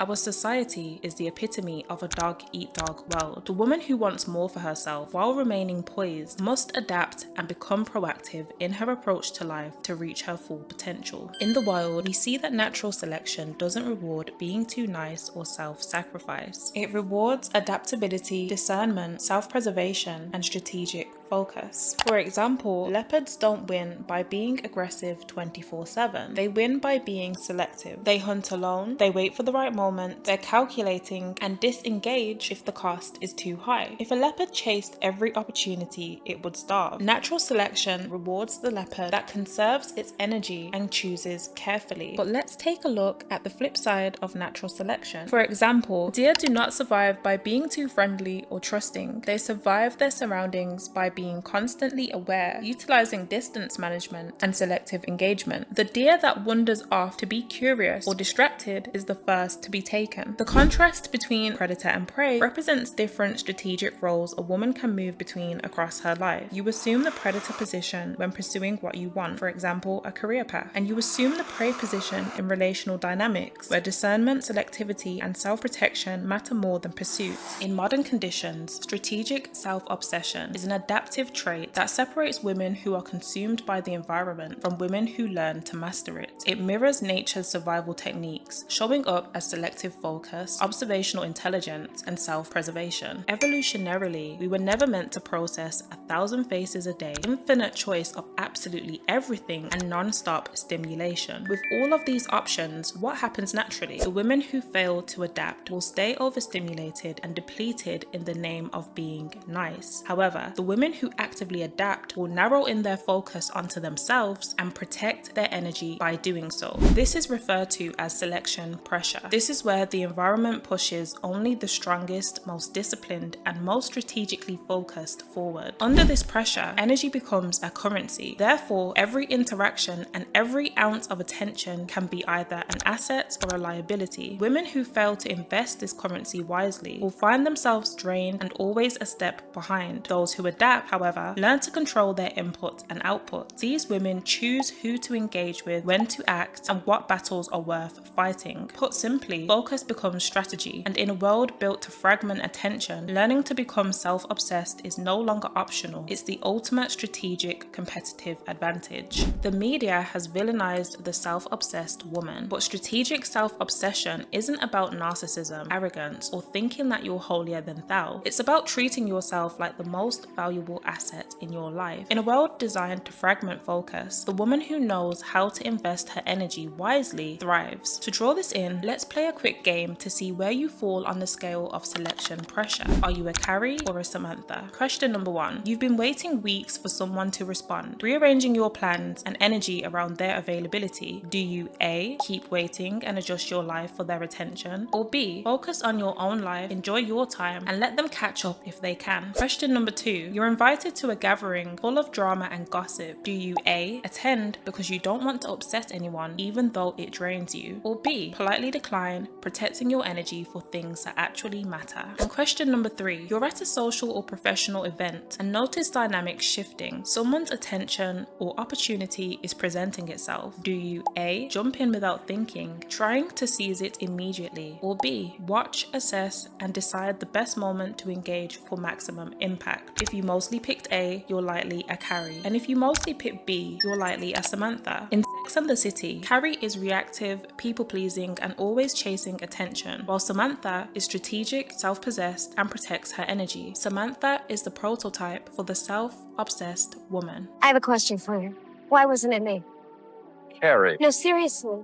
Our society is the epitome of a dog-eat-dog world. The woman who wants more for herself while remaining poised must adapt and become proactive in her approach to life to reach her full potential. In the wild, we see that natural selection doesn't reward being too nice or self-sacrifice. It rewards adaptability, discernment, self-preservation, and strategic focus. For example, leopards don't win by being aggressive 24/7. They win by being selective. They hunt alone, they wait for the right moment, they're calculating and disengage if the cost is too high. If a leopard chased every opportunity, it would starve. Natural selection rewards the leopard that conserves its energy and chooses carefully. But let's take a look at the flip side of natural selection. For example, deer do not survive by being too friendly or trusting. They survive their surroundings by being constantly aware, utilizing distance management and selective engagement. The deer that wanders off to be curious or distracted is the first to be taken. The contrast between predator and prey represents different strategic roles a woman can move between across her life. You assume the predator position when pursuing what you want, for example, a career path, and you assume the prey position in relational dynamics, where discernment, selectivity, and self-protection matter more than pursuit. In modern conditions, strategic self-obsession is an adaptive trait that separates women who are consumed by the environment from women who learn to master it. It mirrors nature's survival techniques, showing up as selective focus, observational intelligence, and self-preservation. Evolutionarily, we were never meant to process 1,000 faces a day, infinite choice of absolutely everything, and non-stop stimulation. With all of these options, what happens naturally? The women who fail to adapt will stay overstimulated and depleted in the name of being nice. However, the women who actively adapt will narrow in their focus onto themselves and protect their energy by doing so. This is referred to as selection pressure. This is where the environment pushes only the strongest, most disciplined, and most strategically focused forward. Under this pressure, energy becomes a currency. Therefore, every interaction and every ounce of attention can be either an asset or a liability. Women who fail to invest this currency wisely will find themselves drained and always a step behind. Those who adapt, however, learn to control their input and output. These women choose who to engage with, when to act, and what battles are worth fighting. Put simply, focus becomes strategy, and in a world built to fragment attention, learning to become self-obsessed is no longer optional. It's the ultimate strategic competitive advantage. The media has villainized the self-obsessed woman, but strategic self-obsession isn't about narcissism, arrogance, or thinking that you're holier than thou. It's about treating yourself like the most valuable asset in your life. In a world designed to fragment focus, the woman who knows how to invest her energy wisely thrives. To draw this in, let's play a quick game to see where you fall on the scale of selection pressure. Are you a Carrie or a Samantha? Question number 1. You've been waiting weeks for someone to respond, rearranging your plans and energy around their availability. Do you A, keep waiting and adjust your life for their attention, or B, focus on your own life, enjoy your time, and let them catch up if they can? Question number 2. You're invited to a gathering full of drama and gossip. Do you A, attend because you don't want to upset anyone even though it drains you, or B, politely decline, protecting your energy for things that actually matter? And question number 3. You're at a social or professional event and notice dynamics shifting. Someone's attention or opportunity is presenting itself. Do you A, jump in without thinking, trying to seize it immediately, or B, watch, assess, and decide the best moment to engage for maximum impact? If you mostly picked A, you're likely a Carrie, and if you mostly picked B, you're likely a Samantha. In Sex and the City, Carrie is reactive, people-pleasing, and always chasing attention, while Samantha is strategic, self-possessed, and protects her energy. Samantha is the prototype for the self-obsessed woman. I have a question for you. Why wasn't it me? Carrie. No, seriously.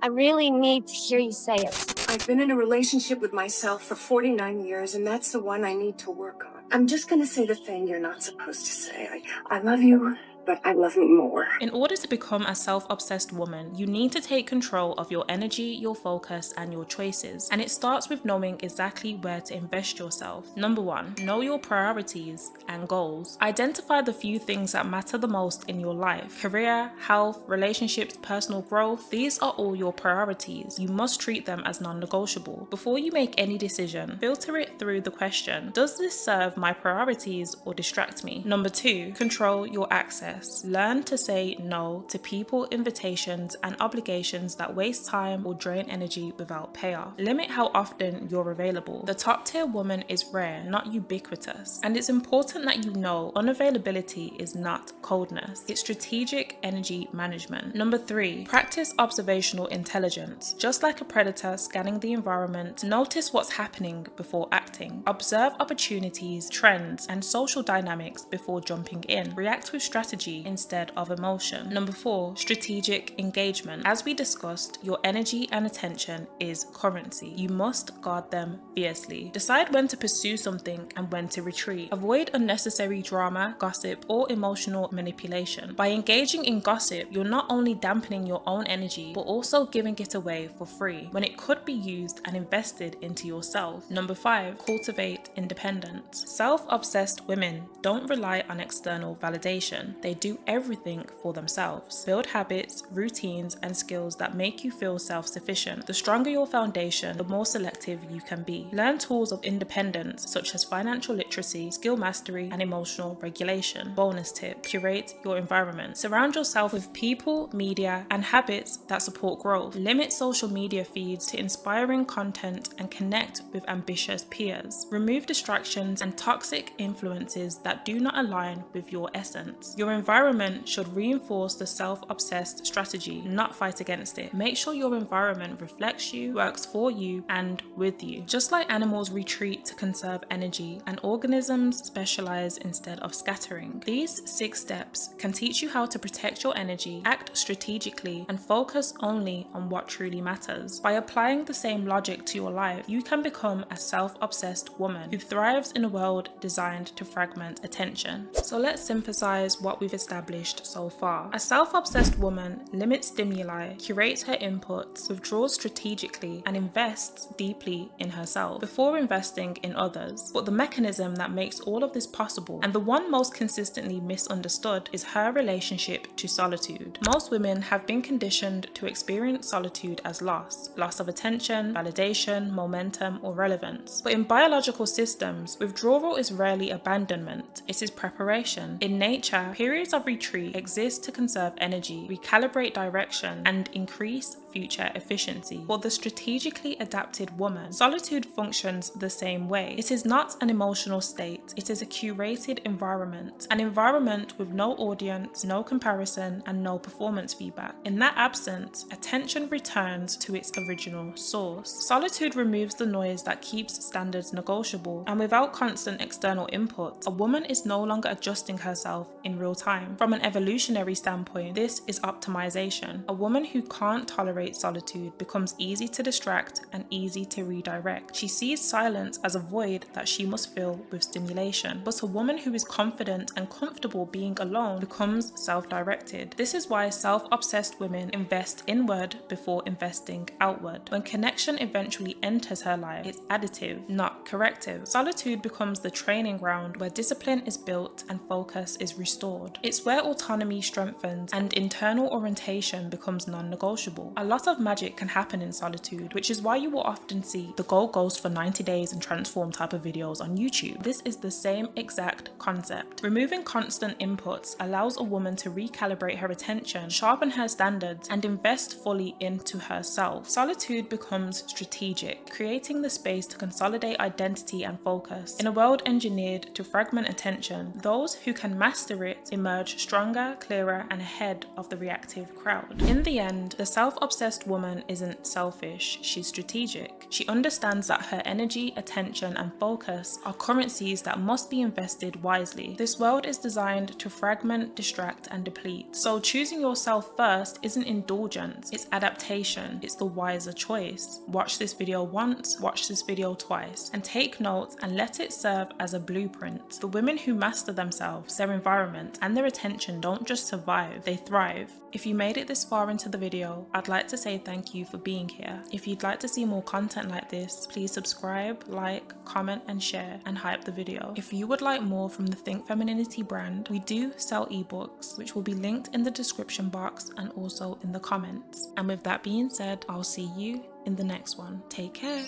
I really need to hear you say it. I've been in a relationship with myself for 49 years, and that's the one I need to work on. I'm just gonna say the thing you're not supposed to say. I love you, but I love me more. In order to become a self-obsessed woman, you need to take control of your energy, your focus, and your choices. And it starts with knowing exactly where to invest yourself. Number 1, know your priorities and goals. Identify the few things that matter the most in your life. Career, health, relationships, personal growth. These are all your priorities. You must treat them as non-negotiable. Before you make any decision, filter it through the question, does this serve my priorities or distract me? Number 2, control your access. success. Learn to say no to people, invitations, and obligations that waste time or drain energy without payoff. Limit how often you're available. The top tier woman is rare, not ubiquitous. And it's important that you know unavailability is not coldness. It's strategic energy management. Number 3, practice observational intelligence. Just like a predator scanning the environment, notice what's happening before acting. Observe opportunities, trends, and social dynamics before jumping in. React with strategy instead of emotion. Number 4, strategic engagement. As we discussed, your energy and attention is currency. You must guard them fiercely. Decide when to pursue something and when to retreat. Avoid unnecessary drama, gossip, or emotional manipulation. By engaging in gossip, you're not only dampening your own energy, but also giving it away for free when it could be used and invested into yourself. Number 5, cultivate independence. Self-obsessed women don't rely on external validation. They do everything for themselves. Build habits, routines, and skills that make you feel self-sufficient. The stronger your foundation, the more selective you can be. Learn tools of independence such as financial literacy, skill mastery, and emotional regulation. Bonus tip: curate your environment. Surround yourself with people, media, and habits that support growth. Limit social media feeds to inspiring content and connect with ambitious peers. Remove distractions and toxic influences that do not align with your essence. Your environment should reinforce the self-obsessed strategy, not fight against it. Make sure your environment reflects you, works for you, and with you. Just like animals retreat to conserve energy, and organisms specialize instead of scattering. These 6 steps can teach you how to protect your energy, act strategically, and focus only on what truly matters. By applying the same logic to your life, you can become a self-obsessed woman who thrives in a world designed to fragment attention. So let's synthesize what we've established so far. A self-obsessed woman limits stimuli, curates her inputs, withdraws strategically, and invests deeply in herself before investing in others. But the mechanism that makes all of this possible, and the one most consistently misunderstood, is her relationship to solitude. Most women have been conditioned to experience solitude as loss of attention, validation, momentum, or relevance. But in biological systems, withdrawal is rarely abandonment, it is preparation. In nature, periods of retreat exist to conserve energy, recalibrate direction, and increase future efficiency. For the strategically adapted woman, solitude functions the same way. It is not an emotional state, it is a curated environment. An environment with no audience, no comparison, and no performance feedback. In that absence, attention returns to its original source. Solitude removes the noise that keeps standards negotiable, and without constant external input, a woman is no longer adjusting herself in real time. From an evolutionary standpoint, this is optimization. A woman who can't tolerate solitude becomes easy to distract and easy to redirect. She sees silence as a void that she must fill with stimulation. But a woman who is confident and comfortable being alone becomes self-directed. This is why self-obsessed women invest inward before investing outward. When connection eventually enters her life, it's additive, not corrective. Solitude becomes the training ground where discipline is built and focus is restored. It's where autonomy strengthens and internal orientation becomes non-negotiable. A lot of magic can happen in solitude, which is why you will often see the go ghost for 90 days and transform type of videos on YouTube. This is the same exact concept. Removing constant inputs allows a woman to recalibrate her attention, sharpen her standards, and invest fully into herself. Solitude becomes strategic, creating the space to consolidate identity and focus. In a world engineered to fragment attention, those who can master it emerge stronger, clearer, and ahead of the reactive crowd. In the end, the self-obsessed woman isn't selfish, she's strategic. She understands that her energy, attention, and focus are currencies that must be invested wisely. This world is designed to fragment, distract, and deplete. So choosing yourself first isn't indulgence, it's adaptation. It's the wiser choice. Watch this video once, watch this video twice, and take notes and let it serve as a blueprint. The women who master themselves, their environment, and their attention don't just survive, they thrive. If you made it this far into the video, I'd like to say thank you for being here. If you'd like to see more content like this, please subscribe, like, comment, and share, and hype the video. If you would like more from the Think Femininity brand, we do sell ebooks, which will be linked in the description box and also in the comments. And with that being said, I'll see you in the next one. Take care.